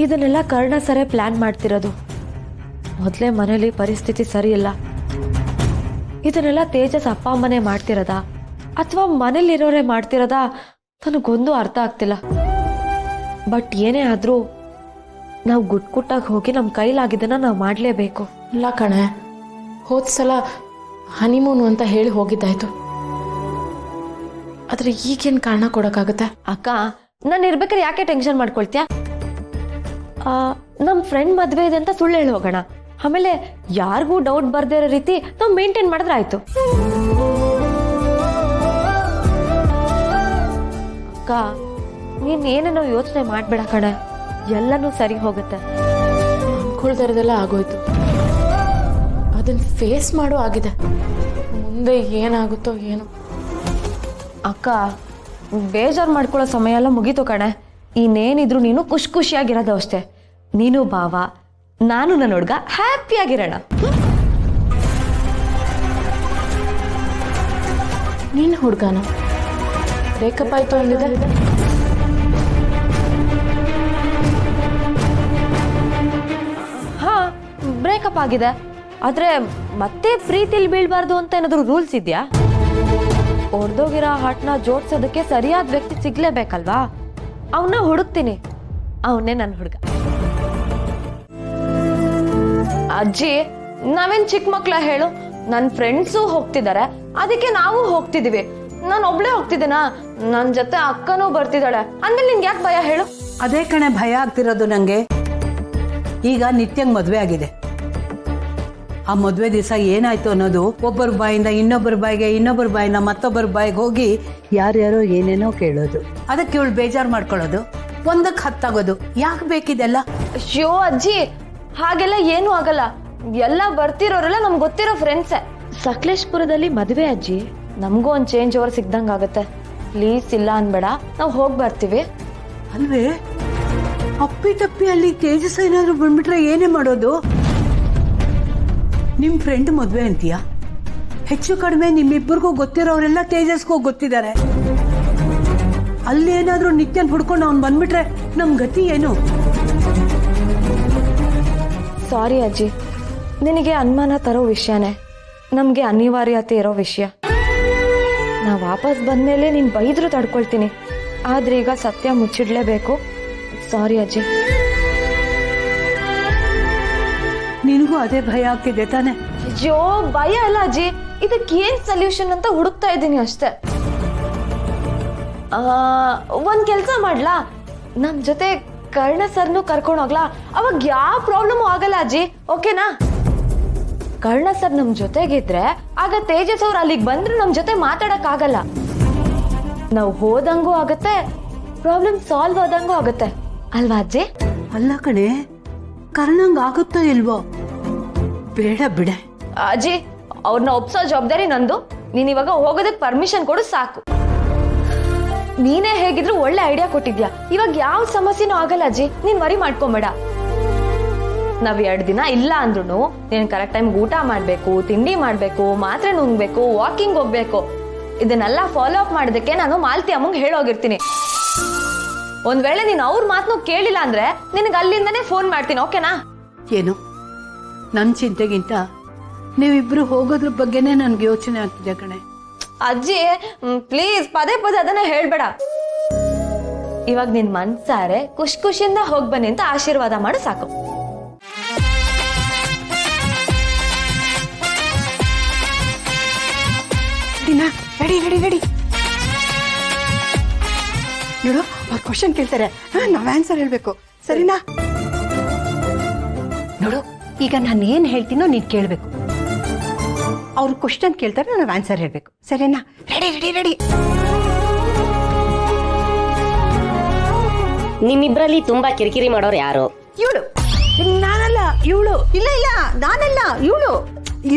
ಇದನ್ನೆಲ್ಲ ಕರ್ಣ ಸರೇ ಪ್ಲಾನ್ ಮಾಡ್ತಿರೋದು. ಮೊದಲೇ ಮನೇಲಿ ಪರಿಸ್ಥಿತಿ ಸರಿ ಇಲ್ಲ. ಇದನ್ನೆಲ್ಲ ತೇಜಸ್ ಅಪ್ಪ ಅಮ್ಮನೇ ಮಾಡ್ತಿರೋದಾ ಅಥವಾ ಮನೇಲಿರೋರೇ ಮಾಡ್ತಿರೋದಾ ನನಗೊಂದು ಅರ್ಥ ಆಗ್ತಿಲ್ಲ. ಬಟ್ ಏನೇ ಆದ್ರೂ ನಾವು ಗುಟ್ಟಾಗಿ ಹೋಗಿ ನಮ್ಮ ಕೈಲಾಗಿದ್ದನ್ನ ನಾವು ಮಾಡಲೇಬೇಕು. ಇಲ್ಲ ಕಣೆ, ಹೋದ್ಸಲ ಹನಿಮೂನು ಅಂತ ಹೇಳಿ ಹೋಗಿದ್ದಾಯ್ತು. ಆದ್ರೆ ಈಗೇನು ಕಾರಣ ಕೊಡೋಕ್ಕಾಗತ್ತೆ? ಅಕ್ಕ, ನಾನು ಇರ್ಬೇಕಾದ್ರೆ ಯಾಕೆ ಟೆನ್ಷನ್ ಮಾಡ್ಕೊಳ್ತೀಯ? ನಮ್ಮ ಫ್ರೆಂಡ್ ಮದ್ವೆ ಇದೆ ಅಂತ ಸುಳ್ಳು ಹೇಳಿ ಹೋಗೋಣ. ಆಮೇಲೆ ಯಾರಿಗೂ ಡೌಟ್ ಬರ್ದೇ ಇರೋ ರೀತಿ ನಾವು ಮೇಂಟೈನ್ ಮಾಡಿದ್ರೆ ಆಯ್ತು. ಅಕ್ಕ, ನೀನ್ ಏನೇನೋ ಯೋಚನೆ ಮಾಡ್ಬೇಡ ಕಣೆ, ಎಲ್ಲನೂ ಸರಿ ಹೋಗುತ್ತೆ. ಅನ್ಕೊಳ್ದಿರೋದೆಲ್ಲ ಆಗೋಯ್ತು, ಅದನ್ನ ಫೇಸ್ ಮಾಡೋ ಆಗಿದೆ. ಮುಂದೆ ಏನಾಗುತ್ತೋ ಏನೋ. ಅಕ್ಕ, ಬೇಜಾರು ಮಾಡ್ಕೊಳ್ಳೋ ಸಮಯ ಎಲ್ಲ ಮುಗೀತು ಕಣೆ. ಇನ್ನೇನಿದ್ರು ನೀನು ಖುಷಿಯಾಗಿರೋದು ಅಷ್ಟೇ. ನೀನು ಭಾವ, ನಾನು ನನ್ನ ಹುಡುಗ ಹ್ಯಾಪಿಯಾಗಿರೋಣ. ನೀನು ಹುಡುಗನ ಬ್ರೇಕಪ್ ಆಯ್ತು ಅಂದಿದೆ. ಹಾ, ಬ್ರೇಕಪ್ ಆಗಿದೆ. ಆದ್ರೆ ಮತ್ತೆ ಪ್ರೀತಿಲಿ ಬೀಳ್ಬಾರ್ದು ಅಂತ ಏನಾದ್ರು ರೂಲ್ಸ್ ಇದೆಯಾ? ಹೊಡೆದೋಗಿರೋ ಹಾಟ್ನ ಜೋಡ್ಸೋದಕ್ಕೆ ಸರಿಯಾದ ವ್ಯಕ್ತಿ ಸಿಗ್ಲೇಬೇಕಲ್ವಾ? ಅವನ್ನ ಹುಡುಕ್ತೀನಿ, ಅವನ್ನೇ ನನ್ನ ಹುಡುಗ. ಅಜ್ಜಿ, ನಾವೇನ್ ಚಿಕ್ಕ ಮಕ್ಳ ಹೇಳು? ನನ್ನ ಫ್ರೆಂಡ್ಸು ಹೋಗ್ತಿದ್ದಾರೆ, ಅದಕ್ಕೆ ನಾವು ಹೋಗ್ತಿದೀವಿ. ನಾನು ಒಬ್ಳೆ ಹೋಗ್ತಿದ್ದೇನಾ? ನನ್ನ ಜೊತೆ ಅಕ್ಕನೂ ಬರ್ತಿದ್ದಾಳೆ ಅಂದ್ಮೇಲೆ ನಿನ್ಗೆ ಯಾಕೆ ಭಯ ಹೇಳು? ಅದೇ ಕಣೆ ಭಯ ಆಗ್ತಿರೋದು ನಂಗೆ. ಈಗ ನಿತ್ಯಂಗ್ ಮದ್ವೆ ಆಗಿದೆ. ಆ ಮದ್ವೆ ದಿವಸ ಏನಾಯ್ತು ಅನ್ನೋದು ಒಬ್ಬರ ಬಾಯಿಂದ ಇನ್ನೊಬ್ಬರ ಬಾಯಿಗೆ, ಇನ್ನೊಬ್ಬರ ಬಾಯಿಂದ ಮತ್ತೊಬ್ಬರ ಬಾಯಿಗೆ ಹೋಗಿ ಯಾರ್ಯಾರೋ ಏನೇನೋ ಕೇಳೋದು. ಅದಕ್ಕೆ ಇವಳು ಬೇಜಾರು ಮಾಡ್ಕೊಳ್ಳೋದು, ಒಂದಕ್ಕೆ ಹತ್ತಾಗೋದು. ಯಾಕೆ ಬೇಕಿದೆಲ್ಲ? ಅಯ್ಯೋ ಅಜ್ಜಿ, ಹಾಗೆಲ್ಲ ಏನೂ ಆಗಲ್ಲ. ಎಲ್ಲ ಬರ್ತಿರೋರೆಲ್ಲ ನಮ್ಗೆ ಗೊತ್ತಿರೋ ಫ್ರೆಂಡ್ಸೇ. ಸಕಲೇಶ್ಪುರದಲ್ಲಿ ಮದುವೆ ಅಜ್ಜಿ, ನಮಗೂ ಒಂದು ಚೇಂಜ್ ಓವರ್ ಸಿಗ್ದಂಗೆ ಆಗುತ್ತೆ. ಪ್ಲೀಸ್ ಇಲ್ಲ ಅನ್ಬೇಡ, ನಾವು ಹೋಗಿ ಬರ್ತೀವಿ. ಅಲ್ವೇ, ಅಪ್ಪಿ ತಪ್ಪಿ ಅಲ್ಲಿ ತೇಜಸ್ ಏನಾದ್ರು ಬಂದ್ಬಿಟ್ರೆ ಏನೇ ಮಾಡೋದು? ನಿಮ್ ಫ್ರೆಂಡ್ ಮದ್ವೆ ಅಂತೀಯಾ? ಹೆಚ್ಚು ಕಡಿಮೆ ನಿಮ್ಮಿಬ್ಬರಿಗೂ ಗೊತ್ತಿರೋರೆಲ್ಲ ತೇಜಸ್ಗೂ ಗೊತ್ತಿದ್ದಾರೆ. ಅಲ್ಲಿ ಏನಾದ್ರೂ ನಿತ್ಯನ್ ಹುಡ್ಕೊಂಡು ಅವ್ನು ಬಂದ್ಬಿಟ್ರೆ ನಮ್ ಗತಿ ಏನು? ಸಾರಿ ಅಜ್ಜಿ, ನಿನಗೆ ಅನುಮಾನ ತರೋ ವಿಷಯನೇ, ನಮಗೆ ಅನಿವಾರ್ಯತೆ ಇರೋ ವಿಷಯ. ನಾ ವಾಪಸ್ ಬಂದ್ಮೇಲೆ ನೀನು ಬೈದ್ರು ತಡ್ಕೊಳ್ತೀನಿ, ಆದ್ರೆ ಈಗ ಸತ್ಯ ಮುಚ್ಚಿಡ್ಲೇಬೇಕು. ಸಾರಿ ಅಜ್ಜಿ. ನಿನಗೂ ಅದೇ ಭಯ ಆಗ್ತಿದೆ ತಾನೆ? ಅಯ್ಯೋ, ಭಯ ಅಲ್ಲ ಅಜ್ಜಿ, ಇದಕ್ಕೆ ಏನ್ ಸೊಲ್ಯೂಷನ್ ಅಂತ ಹುಡುಕ್ತಾ ಇದ್ದೀನಿ ಅಷ್ಟೇ. ಒಂದ್ ಕೆಲ್ಸ ಮಾಡ್ಲಾ, ನಮ್ ಜೊತೆ ಕರ್ಣ ಸರ್ನು ಕರ್ಕೊಂಡು ಹೋಗ್ಲಾ? ಅವಾಗ ಯಾವ ಪ್ರಾಬ್ಲಮ್ ಆಗಲ್ಲ ಅಜ್ಜಿ, ಓಕೆನಾ? ಕರ್ಣ ಸರ್ ನಮ್ ಜೊತೆಗಿದ್ರೆ ಆಗ ತೇಜಸ್ ಅವ್ರು ಅಲ್ಲಿಗೆ ಬಂದ್ರೆ ನಮ್ ಜೊತೆ ಮಾತಾಡಕ್ ಆಗಲ್ಲ. ನಾವು ಹೋದಂಗೂ ಆಗತ್ತೆ, ಪ್ರಾಬ್ಲಮ್ ಸಾಲ್ವ್ ಆದಂಗೂ ಆಗತ್ತೆ, ಅಲ್ವಾ ಅಜ್ಜಿ? ಅಲ್ಲ ಕಣೆ, ಕರ್ಣಂಗ್ ಆಗುತ್ತೋ ಇಲ್ವೋ? ಬೇಡ ಬಿಡೆ ಅಜ್ಜಿ, ಅವ್ರನ್ನ ಒಪ್ಸೋ ಜವಾಬ್ದಾರಿ ನಂದು. ನೀನ್ ಇವಾಗ ಹೋಗೋದಕ್ಕೆ ಪರ್ಮಿಷನ್ ಕೊಡು ಸಾಕು. ನೀನೇ ಹೇಗಿದ್ರು ಒಳ್ಳೆ ಐಡಿಯಾ ಕೊಟ್ಟಿದ್ಯಾ. ಇವಾಗ ಯಾವ ಸಮಸ್ಯೆನೂ ಆಗಲ್ಲ ಅಜ್ಜಿ, ನೀನ್ ವರಿ ಮಾಡ್ಕೊಂಬೇಡ. ನಾವ್ 2 ದಿನ ಇಲ್ಲ ಅಂದ್ರೂ ನೀನ್ ಕರೆಕ್ಟ್ ಟೈಮ್ ಊಟ ಮಾಡ್ಬೇಕು, ತಿಂಡಿ ಮಾಡ್ಬೇಕು, ಮಾತ್ರೆ ನುಂಗ್ಬೇಕು, ವಾಕಿಂಗ್ ಹೋಗ್ಬೇಕು. ಇದನ್ನೆಲ್ಲ ಫಾಲೋ ಅಪ್ ಮಾಡೋದಕ್ಕೆ ನಾನು ಮಾಲ್ತಿ ಅಮ್ಮಂಗ್ ಹೇಳೋಗಿರ್ತೀನಿ. ಒಂದ್ ವೇಳೆ ನೀನ್ ಅವ್ರ ಮಾತನ್ನು ಕೇಳಿಲ್ಲ ಅಂದ್ರೆ ನಿನಗೆ ಅಲ್ಲಿಂದನೇ ಫೋನ್ ಮಾಡ್ತೀನಿ, ಓಕೆನಾ? ಏನು, ನನ್ ಚಿಂತೆಗಿಂತ ನೀವಿಬ್ರು ಹೋಗೋದ್ರ ಬಗ್ಗೆನೇ ನನ್ಗೆ ಯೋಚನೆ ಆಗ್ತಿದೆ ಕಣೆ. ಅಜ್ಜಿ ಪ್ಲೀಸ್ ಪದೇ ಪದೇ ಅದನ್ನ ಹೇಳ್ಬೇಡ. ಇವಾಗ ನಿನ್ ಮನ್ಸಾರೆ ಖುಷಿಯಿಂದ ಹೋಗ್ ಬನ್ನಿ ಅಂತ ಆಶೀರ್ವಾದ ಮಾಡು ಸಾಕು. ರೆಡಿ ರೆಡಿ ರೆಡಿ ನೋಡು, ಅವ್ರು ಕ್ವಶನ್ ಕೇಳ್ತಾರೆ, ನಾವ್ ಆನ್ಸರ್ ಹೇಳ್ಬೇಕು, ಸರಿನಾ? ನೋಡು, ಈಗ ನಾನು ಏನ್ ಹೇಳ್ತೀನೋ ನೀನ್ ಕೇಳ್ಬೇಕು. ಅವ್ರು ಕ್ವಶನ್ ಕೇಳ್ತಾರೆ, ನಾವ್ ಆನ್ಸರ್ ಹೇಳ್ಬೇಕು, ಸರಿನಾ? Ready ready ready. ನಿಮ್ಮಿಬ್ರಲ್ಲಿ ತುಂಬಾ ಕಿರಿಕಿರಿ ಮಾಡೋರು ಯಾರು? ಇವಳು. ನಾನಲ್ಲ, ಇವಳು. ಇಲ್ಲ ಇಲ್ಲ, ನಾನಲ್ಲ, ಇವಳು.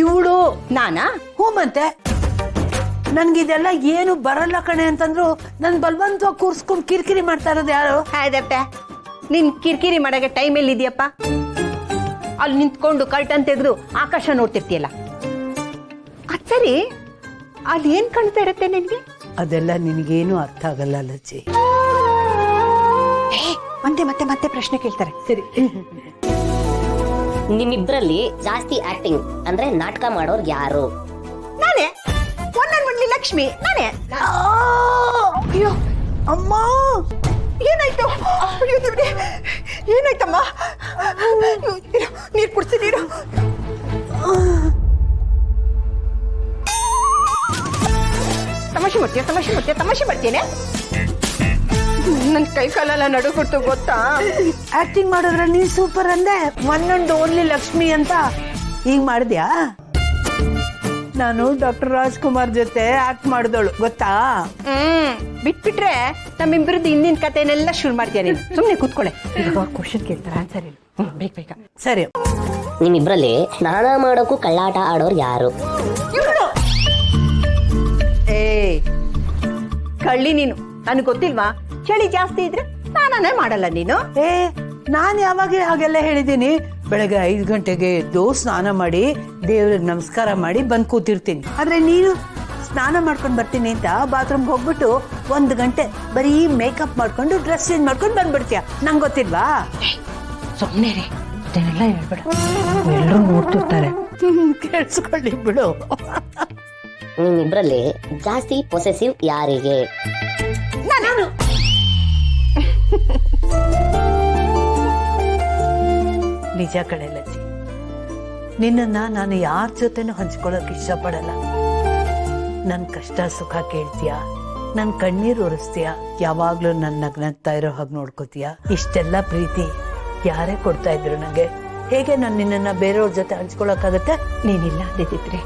ಇವಳು ನಾನಾ? ಹ್ಞೂ, ಮತ್ತೆ ನನ್ಗಿದೆಲ್ಲ ಏನು ಬರಲ್ಲ ಕಣೆ ಅಂತಂದ್ರು ನನ್ ಬಲವಂತವಾಗಿ ಕೂರ್ಸ್ಕೊಂಡು ಕಿರಿಕಿರಿ ಮಾಡ್ತಾ ಇರೋದು ಯಾರು? ಹಾಯ್ದಪ್ಪೆ, ನಿನ್ ಕಿರಿಕಿರಿ ಮಾಡಕ್ಕೆ ಟೈಮ್ ಎಲ್ಲಿದ್ಯಪ್ಪ? ಅಲ್ಲಿ ನಿಂತ್ಕೊಂಡು ಕರ್ಟನ್ ತೆಗೆದು ಆಕಾಶ ನೋಡ್ತಿರ್ತೀಯಲ್ಲ, ಅದ್ ಸರಿ. ಅಲ್ಲಿ ಏನ್ ಕಾಣ್ತಾ ಇರತ್ತೆ ನಿನ್ಗೆ? ಅದೆಲ್ಲ ನಿನಗೇನು ಅರ್ಥ ಆಗಲ್ಲ ಲಚ್ಚಿ. ಮತ್ತೆ ಮತ್ತೆ ಮತ್ತೆ ಪ್ರಶ್ನೆ ಕೇಳ್ತಾರೆ. ಸರಿ. ನಿಮ್ಮಿಬ್ರಲ್ಲಿ ಜಾಸ್ತಿ ಆಕ್ಟಿಂಗ್ ಅಂದ್ರೆ ನಾಟಕ ಮಾಡೋರ್ ಯಾರು? ನಾನೇ ಒಂದನ್ ಮಂಡ್ಲಿ ಲಕ್ಷ್ಮಿ ನಾನೇ. ಅಯ್ಯೋ ಅಮ್ಮ ಏನಾಯ್ತು? ಅಯ್ಯೋ ದೇವ್ರೇ, ಏನಾಯ್ತಮ್ಮ? ನೀರು ಕುಡ್ಸಿ ನೀರು. ತಮಾಷೆ ಮಾಡ್ತೇನೆ. ನನ್ ಕೈ ಕಾಲೆಲ್ಲ ನಡು ಕೊಡ್ತು ಗೊತ್ತಾ? ಆಕ್ಟಿಂಗ್ ಮಾಡೋದ್ರ ನೀ ಸೂಪರ್ ಅಂದೆ, ಒಂದೊಂದು ಓನ್ಲಿ ಲಕ್ಷ್ಮಿ ಅಂತ. ಈಗ ಮಾಡಿದ್ಯಾ? ನಾನು ಡಾಕ್ಟರ್ ರಾಜ್ಕುಮಾರ್ ಜೊತೆ ಆಕ್ಟ್ ಮಾಡಿದವಳು ಗೊತ್ತಾ? ಬಿಟ್ಬಿಟ್ರೆ ನಮ್ಮಿಬ್ಬರದ್ದು ಹಿಂದಿನ ಕಥೆನೆಲ್ಲ ಶುರು ಮಾಡ್ತೀಯ ನೀನು. ಸುಮ್ಮನೆ ಕೂತ್ಕೊಳ್ಳೆ. ಕ್ವಶನ್ ಕೇಳ್ತಾರೆ, ಆನ್ಸರ್ ಇಲ್ಲ. ಬೇಗ ಸರಿ. ನಿಮ್ಮಿಬ್ರಲ್ಲಿ ಸ್ನಾನ ಮಾಡೋಕ್ಕೂ ಕಳ್ಳಾಟ ಆಡೋರ್ ಯಾರು? ಏ ಕಳ್ಳಿ ನೀನು, ನನಗೆ ಗೊತ್ತಿಲ್ವಾ? ಚಳಿ ಜಾಸ್ತಿ ಇದ್ರೆ ಸ್ನಾನನೇ ಮಾಡಲ್ಲ ನೀನು. ಏ ನಾನ್ ಯಾವಾಗ ಹಾಗೆಲ್ಲ ಹೇಳಿದ್ದೀನಿ? ಬೆಳಗ್ಗೆ 5 ಗಂಟೆಗೆ ಎದ್ದು ಸ್ನಾನ ಮಾಡಿ ದೇವ್ರಿಗೆ ನಮಸ್ಕಾರ ಮಾಡಿ ಬಂದ್ ಕೂತಿರ್ತೀನಿ. ಆದ್ರೆ ನೀನು ಸ್ನಾನ ಮಾಡ್ಕೊಂಡು ಬರ್ತೀನಿ ಅಂತ ಬಾತ್ರೂಮ್ಗೆ ಹೋಗ್ಬಿಟ್ಟು 1 ಗಂಟೆ ಬರೀ ಮೇಕಪ್ ಮಾಡ್ಕೊಂಡು ಡ್ರೆಸ್ ಚೇಂಜ್ ಮಾಡ್ಕೊಂಡು ಬಂದ್ಬಿಡ್ತೀಯ. ನಂಗೆ ಗೊತ್ತಿಲ್ವಾ? ಸುಮ್ಮನೆ ರೀ, ಅದನ್ನೆಲ್ಲ ಹೇಳ್ಬೇಡ, ಎಲ್ಲರೂ ನೋಡ್ತಿರ್ತಾರೆ. ಕೇಳಿಸ್ಕೊಳ್ಳಿ ಬಿಡು. ನಿಮ್ಮಿಬ್ರಲ್ಲಿ ಜಾಸ್ತಿ ಪೊಸೆಸಿವ್ ಯಾರಿಗೆ? ನಾನು ನಿಜ ಕಡೆ ಲಜ್ಜಿ, ನಿನ್ನನ್ನ ನಾನು ಯಾರ ಜೊತೆನೂ ಹಂಚ್ಕೊಳ್ಳೋಕೆ ಇಷ್ಟಪಡಲ್ಲ. ನನ್ ಕಷ್ಟ ಸುಖ ಕೇಳ್ತೀಯ, ನನ್ ಕಣ್ಣೀರು ಒರೆಸ್ತೀಯ, ಯಾವಾಗ್ಲೂ ನನ್ನ ನಗ್ನಗ್ತಾ ಇರೋ ಹಾಗೆ ನೋಡ್ಕೋತೀಯ. ಇಷ್ಟೆಲ್ಲ ಪ್ರೀತಿ ಯಾರೇ ಕೊಡ್ತಾ ಇದ್ರು ನಂಗೆ. ಹೇಗೆ ನಾನು ನಿನ್ನನ್ನ ಬೇರೆಯವ್ರ ಜೊತೆ ಹಂಚ್ಕೊಳಕ್ಕಾಗತ್ತೆ? ನೀನಿಲ್ಲ ಅಂದಿದ್ರೆ